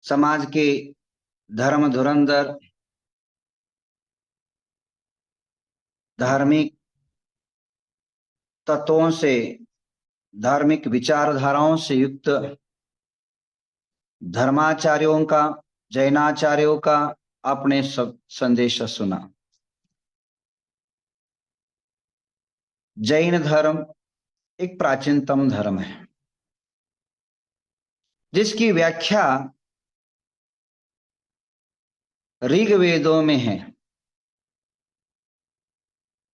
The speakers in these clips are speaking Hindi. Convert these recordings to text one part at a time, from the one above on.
समाज के धर्म धुरंधर धार्मिक तत्वों से, धार्मिक विचारधाराओं से युक्त धर्माचार्यों का, जैनाचार्यों का आपने सब संदेश सुना। जैन धर्म एक प्राचीनतम धर्म है जिसकी व्याख्या ऋग्वेदों में है।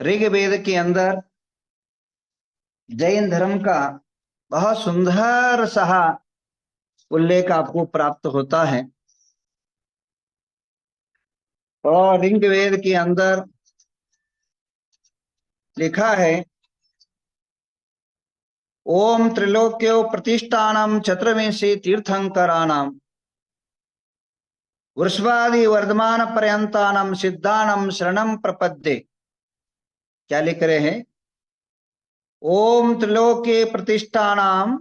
ऋग्वेद के अंदर जैन धर्म का बहुत सुंदर सा उल्लेख आपको प्राप्त होता है। और ऋग्वेद के अंदर लिखा है, ओम त्रिलोक्यो प्रतिष्ठानम चतुर्विंशी तीर्थंकराणाम वृषभादि वर्धमान पर्यंतानम सिद्धानम शरणम प्रपद्ये। क्या लिख रहे हैं? ओम त्रिलोक्य प्रतिष्ठानाम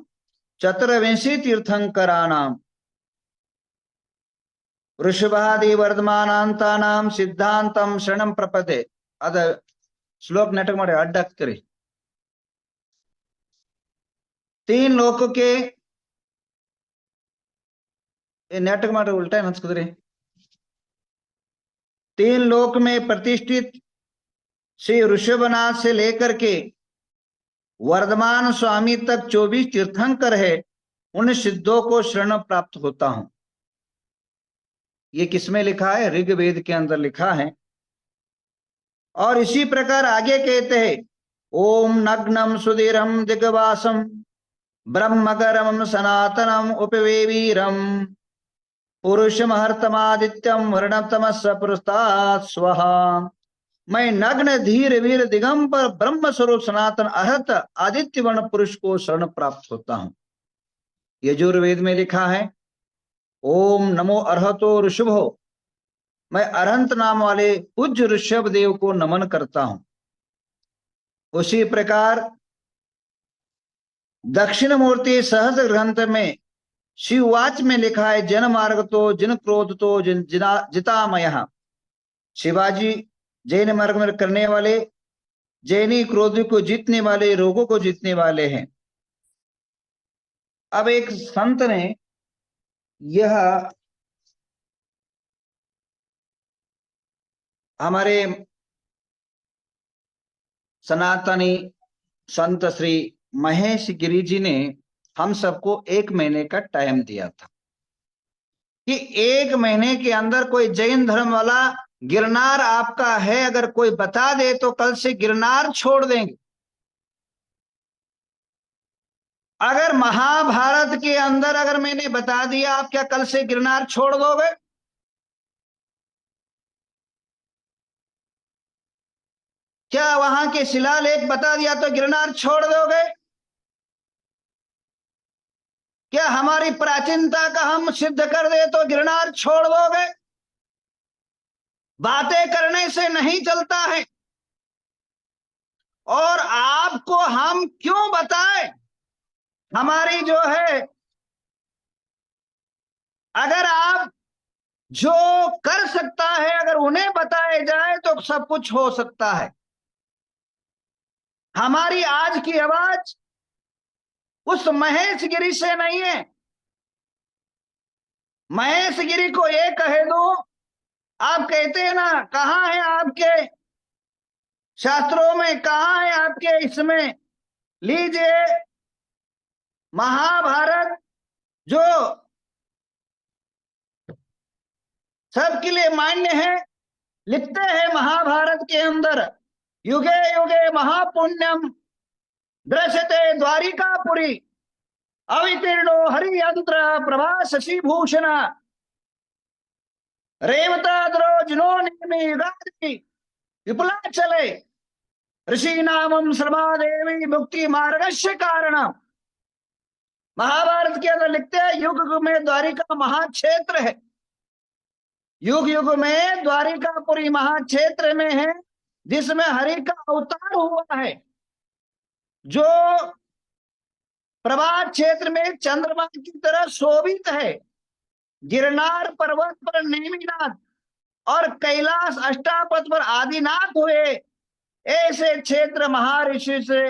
चतुर्विंशी तीर्थंकराणाम वृषभादि वर्धमानांतानाम सिद्धांतम शरणम प्रपद्ये। अद श्लोक नाटक मारे अड्डक करे। तीन लोक के नाटक मारे उल्टा हंसकुदरे। तीन लोक में प्रतिष्ठित श्री ऋषभनाथ से लेकर के वर्धमान स्वामी तक 24 तीर्थंकर है, उन सिद्धों को शरण प्राप्त होता हूं। ये किसमें लिखा है? ऋग्वेद के अंदर लिखा है। और इसी प्रकार आगे कहते हैं, ओम नग्नम सुधीरम दिग्वासम ब्रह्मकरम सनातनम उपवेवीरम पुरुषमहर्तमादित्यम वर्णतमस पुरस्तात् स्वहा। मैं नग्न धीर वीर दिगंबर ब्रह्म स्वरूप सनातन अहत आदित्य वर्ण पुरुष को शरण प्राप्त होता हूं। यजुर्वेद में लिखा है, ओम नमो अर्हतो ऋषभो। मैं अरहंत नाम वाले पूज्य ऋषभ देव को नमन करता हूं। उसी प्रकार दक्षिण मूर्ति सहस्र ग्रंथ में शिववाच में लिखा है, जन मार्ग तो जिन क्रोध तो जितामय। शिवाजी जैन मार्ग में करने वाले, जैनी क्रोध को जीतने वाले, रोगों को जीतने वाले हैं। अब एक संत ने यह हमारे सनातनी संत श्री महेश गिरी जी ने हम सबको 1 महीने का टाइम दिया था कि 1 महीने के अंदर कोई जैन धर्म वाला गिरनार आपका है अगर कोई बता दे तो कल से गिरनार छोड़ देंगे। अगर महाभारत के अंदर अगर मैंने बता दिया, आप क्या कल से गिरनार छोड़ दोगे? क्या वहां के शिलालेख बता दिया तो गिरनार छोड़ दोगे? क्या हमारी प्राचीनता का हम सिद्ध कर दे तो गिरनार छोड़ दोगे? बातें करने से नहीं चलता है। और आपको हम क्यों बताएं? हमारी जो है, अगर आप जो कर सकता है अगर उन्हें बताया जाए तो सब कुछ हो सकता है। हमारी आज की आवाज उस महेश गिरी से नहीं है। महेश गिरी को ये कहे दो, आप कहते हैं ना, कहां है आपके शास्त्रों में, कहां है आपके इसमें, लीजिए महाभारत जो सबके लिए मान्य है, लिखते हैं महाभारत के अंदर, युगे युगे महापुण्यम दृश्यते द्वारिकापुरी अवितीर्णो हरियंत्र प्रभा शशिभूषण रेवताद्रो जिनो नेमि युगादि विपुलाचले ऋषि नामम श्रमादेवी मुक्ति मार्गस्य कारण। महाभारत के अंदर लिखते हैं, युग युग में द्वारिका महाक्षेत्र है, युग युग में द्वारिकापुरी महाक्षेत्र में है, जिसमें हरि का अवतार हुआ है, जो प्रभात क्षेत्र में चंद्रमा की तरह शोभित है। गिरनार पर्वत पर नेमिनाथ और कैलाश अष्टापथ पर आदिनाथ हुए, ऐसे क्षेत्र महर्षि से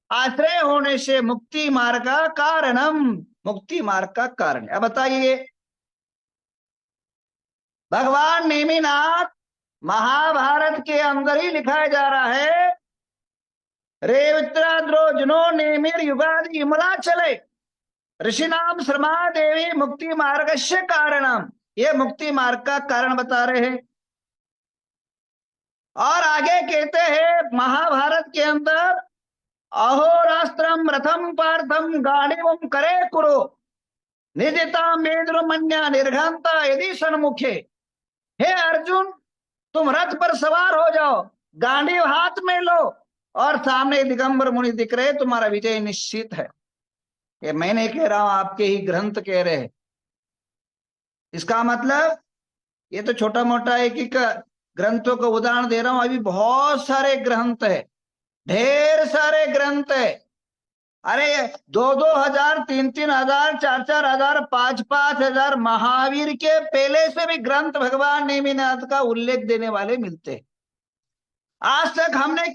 आश्रय होने से मुक्ति मार्ग का कारणम, मुक्ति मार्ग का कारण। अब बताइए, भगवान नेमिनाथ महाभारत के अंदर ही लिखाया जा रहा है, रेवित्राद्रोजनो नेमिर युगादि इमला चले ऋषि नाम श्रमा देवी मुक्ति मार्ग से कारणम, ये मुक्ति मार्ग का कारण बता रहे हैं। और आगे कहते हैं महाभारत के अंदर, अहोरास्त्रम रथम पार्थम गाढ़िवम करे कुरो निदिता मेद्रुमन्या निर्घंता यदि सन्मुखे। हे अर्जुन, तुम रथ पर सवार हो जाओ, गांडीव हाथ में लो, और सामने दिगंबर मुनि दिख रहे, तुम्हारा विजय निश्चित है। ये मैं नहीं कह रहा हूं, आपके ही ग्रंथ कह रहे हैं। इसका मतलब ये तो छोटा मोटा एक एक ग्रंथों का उदाहरण दे रहा हूं, अभी बहुत सारे ग्रंथ है, ढेर सारे ग्रंथ है। अरे 2,000 3,000 4,000 5,000 महावीर के पहले से भी ग्रंथ भगवान नेमिनाथ का उल्लेख देने वाले मिलते। आज तक हमने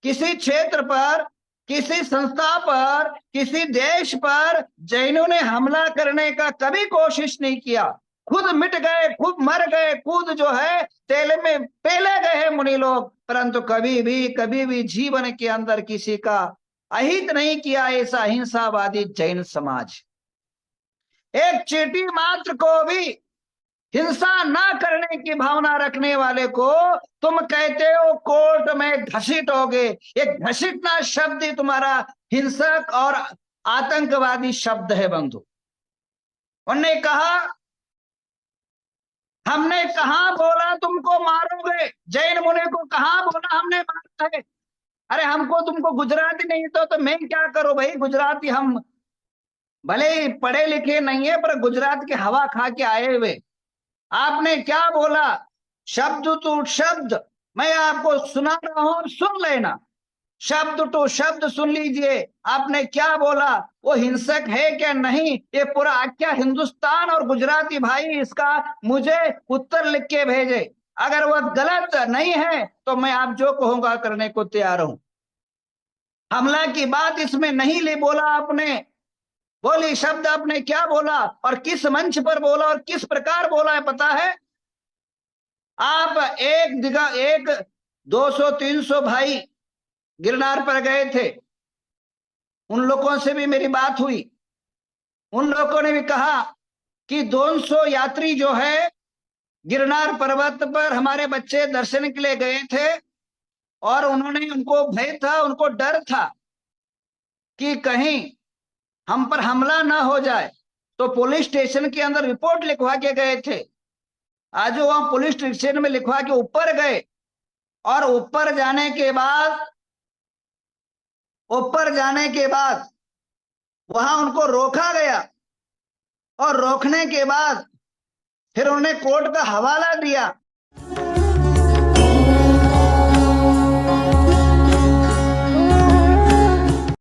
किसी क्षेत्र पर, किसी संस्था पर, किसी देश पर जैनों ने हमला करने का कभी कोशिश नहीं किया। खुद मिट गए, खुद मर गए, खुद जो है तेल में पेले गए मुनि लोग, परंतु कभी भी जीवन के अंदर किसी का अहित नहीं किया ऐसा अहिंसावादी जैन समाज। एक चींटी मात्र को भी हिंसा ना करने की भावना रखने वाले को तुम कहते हो कोर्ट में घसीटोगे। एक घसीटना शब्द ही तुम्हारा हिंसक और आतंकवादी शब्द है बंधु। उन्होंने कहा, हमने कहा बोला तुमको मारोगे, जैन मुनि को कहा बोला हमने मारा है। अरे हमको तुमको गुजराती नहीं तो मैं क्या करूं भाई, गुजराती हम भले ही पढ़े लिखे नहीं है पर गुजरात की हवा खा के आए हुए। आपने क्या बोला, शब्द टू शब्द मैं आपको सुना रहा हूं, सुन लेना, शब्द टू शब्द सुन लीजिए। आपने क्या बोला, वो हिंसक है क्या नहीं, ये पूरा आख्या हिंदुस्तान और गुजराती भाई इसका मुझे उत्तर लिख के भेजे। अगर वह गलत नहीं है तो मैं आप जो कहूंगा करने को तैयार हूं। हमला की बात इसमें नहीं ले बोला आपने, बोली शब्द आपने क्या बोला और किस मंच पर बोला और किस प्रकार बोला है पता है? आप एक 200-300 भाई गिरनार पर गए थे, उन लोगों से भी मेरी बात हुई। उन लोगों ने भी कहा कि 200 यात्री जो है गिरनार पर्वत पर हमारे बच्चे दर्शन के लिए गए थे और उनको भय था, उनको डर था कि कहीं हम पर हमला ना हो जाए, तो पुलिस स्टेशन के अंदर रिपोर्ट लिखवा के गए थे। आज वहां पुलिस स्टेशन में लिखवा के ऊपर गए और ऊपर जाने के बाद वहां उनको रोका गया और रोकने के बाद फिर उन्हें कोर्ट का हवाला दिया